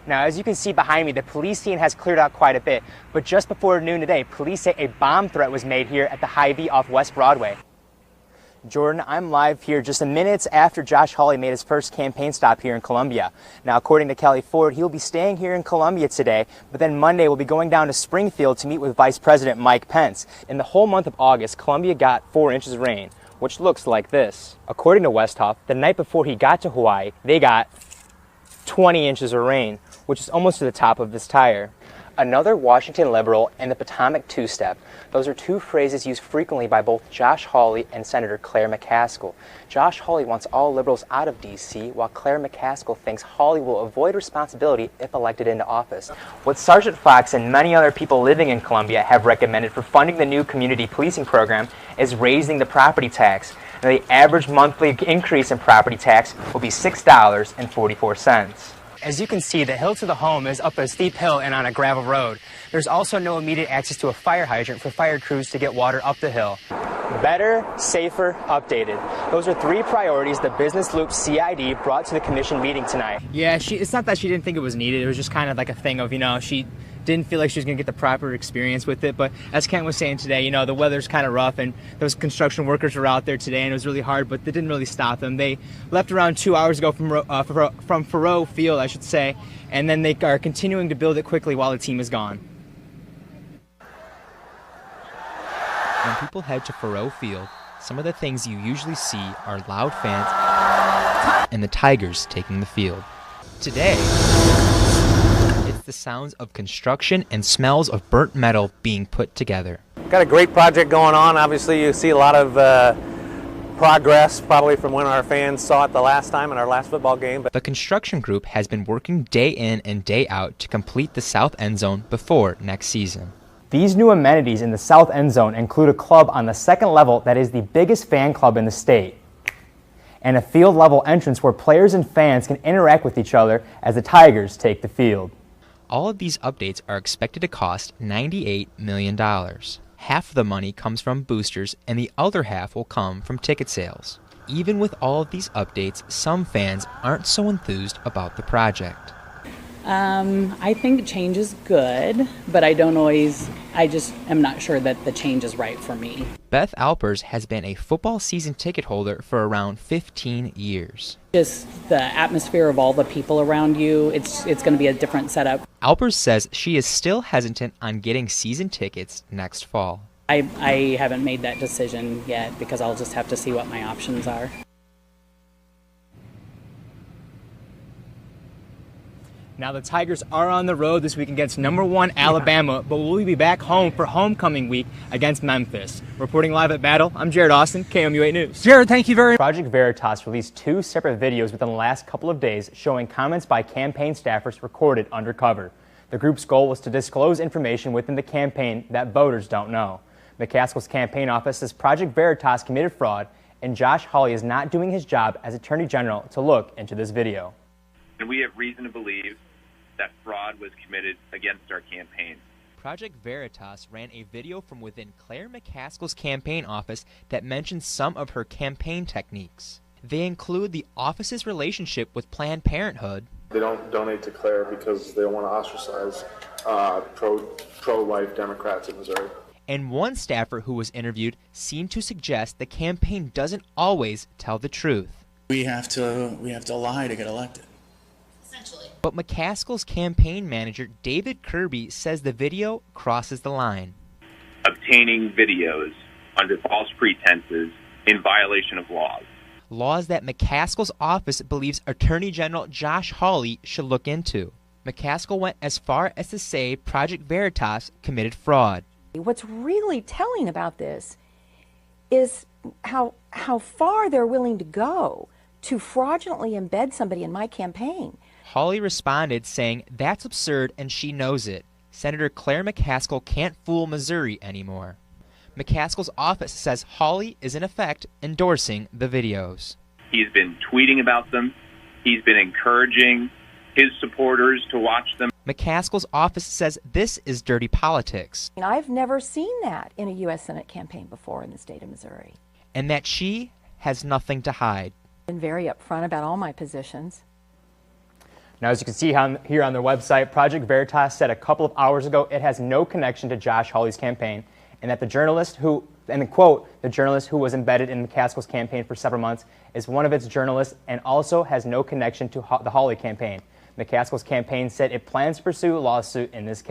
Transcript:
Now, as you can see behind me, the police scene has cleared out quite a bit, but just before noon today, police say a bomb threat was made here at the Hy-Vee off West Broadway. Jordan, I'm live here just minutes after Josh Hawley made his first campaign stop here in Columbia. Now, according to Kelly Ford, he'll be staying here in Columbia today, but then Monday we'll be going down to Springfield to meet with Vice President Mike Pence. In the whole month of August, Columbia got 4 inches of rain, which looks like this. According to Westhoff, the night before he got to Hawaii, they got 20 inches of rain, which is almost to the top of his tire. Another Washington liberal and the Potomac two-step. Those are two phrases used frequently by both Josh Hawley and Senator Claire McCaskill. Josh Hawley wants all liberals out of D.C., while Claire McCaskill thinks Hawley will avoid responsibility if elected into office. What Sergeant Fox and many other people living in Columbia have recommended for funding the new community policing program is raising the property tax. Now, the average monthly increase in property tax will be $6.44. As you can see, the hill to the home is up a steep hill and on a gravel road. There's also no immediate access to a fire hydrant for fire crews to get water up the hill. Better, safer, updated. Those are 3 priorities the Business Loop CID brought to the commission meeting tonight. Yeah, it's not that she didn't think it was needed. It was just kind of like a thing of, she didn't feel like she was going to get the proper experience with it. But as Kent was saying today, the weather's kind of rough, and those construction workers were out there today, and it was really hard, but they didn't really stop them. They left around 2 hours ago from Faurot Field, I should say, and then they are continuing to build it quickly while the team is gone. When people head to Faurot Field, some of the things you usually see are loud fans and the Tigers taking the field. Today, it's the sounds of construction and smells of burnt metal being put together. Got a great project going on. Obviously, you see a lot of progress probably from when our fans saw it the last time in our last football game. The construction group has been working day in and day out to complete the south end zone before next season. These new amenities in the south end zone include a club on the second level that is the biggest fan club in the state, and a field level entrance where players and fans can interact with each other as the Tigers take the field. All of these updates are expected to cost $98 million. Half of the money comes from boosters and the other half will come from ticket sales. Even with all of these updates, some fans aren't so enthused about the project. I think change is good, but I just am not sure that the change is right for me. Beth Alpers has been a football season ticket holder for around 15 years. Just the atmosphere of all the people around you, it's going to be a different setup. Alpers says she is still hesitant on getting season tickets next fall. I haven't made that decision yet because I'll just have to see what my options are. Now the Tigers are on the road this week against #1 Alabama, but we'll be back home for homecoming week against Memphis. Reporting live at Battle, I'm Jared Austin, KMU8 News. Jared, thank you very much. Project Veritas released 2 separate videos within the last couple of days showing comments by campaign staffers recorded undercover. The group's goal was to disclose information within the campaign that voters don't know. McCaskill's campaign office says Project Veritas committed fraud, and Josh Hawley is not doing his job as Attorney General to look into this video. And we have reason to believe that fraud was committed against our campaign. Project Veritas ran a video from within Claire McCaskill's campaign office that mentions some of her campaign techniques. They include the office's relationship with Planned Parenthood. They don't donate to Claire because they don't want to ostracize pro-life Democrats in Missouri. And one staffer who was interviewed seemed to suggest the campaign doesn't always tell the truth. We have to lie to get elected. But McCaskill's campaign manager, David Kirby, says the video crosses the line. Obtaining videos under false pretenses in violation of laws. Laws that McCaskill's office believes Attorney General Josh Hawley should look into. McCaskill went as far as to say Project Veritas committed fraud. What's really telling about this is how far they're willing to go to fraudulently embed somebody in my campaign. Hawley responded saying that's absurd and she knows it. Senator Claire McCaskill can't fool Missouri anymore. McCaskill's office says Hawley is in effect endorsing the videos. He's been tweeting about them. He's been encouraging his supporters to watch them. McCaskill's office says this is dirty politics. I've never seen that in a U.S. Senate campaign before in the state of Missouri. And that she has nothing to hide. I've been very upfront about all my positions. Now, as you can see here on their website, Project Veritas said a couple of hours ago it has no connection to Josh Hawley's campaign, and that the journalist who, and quote, the journalist who was embedded in McCaskill's campaign for several months is one of its journalists and also has no connection to the Hawley campaign. McCaskill's campaign said it plans to pursue a lawsuit in this case.